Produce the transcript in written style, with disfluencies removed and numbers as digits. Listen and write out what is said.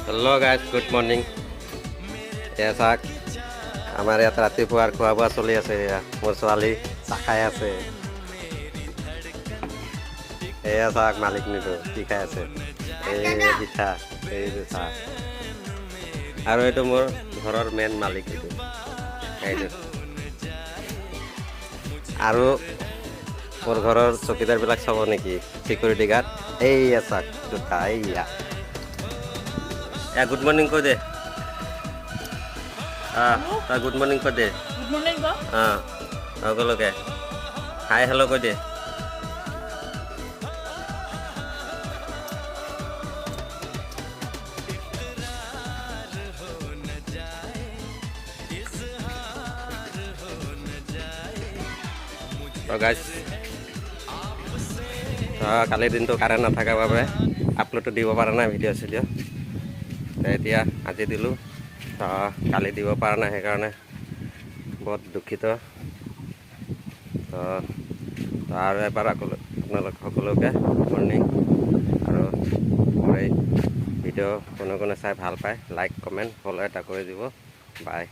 Hello' guys, good morning. এয়া চাওক, আমাৰ ইয়াত ৰাতিপুৱাৰ খোৱা বোৱা চলি আছে। এয়া মোৰ ছোৱালী চাহ খাই আছে। এয়া চাওক, মালিকনীটো কি খাই আছে। এই পিঠা, এইটো চাহ। আৰু এইটো মোৰ ঘৰৰ মেইন মালিক, এইটো আৰু মোৰ ঘৰৰ চকীদাৰবিলাক চাব নেকি, চিকিউৰিটি গাৰ্ড। এইয়া চাওক দুটা, এইয়া গুড মৰ্ণিং কৈ দে। তই গুড মৰ্ণিং কৈ দে। গুড মৰ্ণিং ক। সকলোকে হাই হেল্ল' কৈ দে। গাইজ, কালিৰ দিনটো কাৰেণ্ট নথকাৰ বাবে আপলোডটো দিব পৰা নাই ভিডিঅ' চিডিঅ'। এতিয়া আজি দিলোঁ, কালি দিব পৰা নাই, সেইকাৰণে বহুত দুখিত। আৰু এবাৰ আপোনালোক সকলোকে গুড মৰ্ণিং। আৰু মোৰ এই ভিডিঅ' কোনে কোনে চাই ভাল পায়, লাইক কমেণ্ট ফ'ল' এটা কৰি দিব। বাই।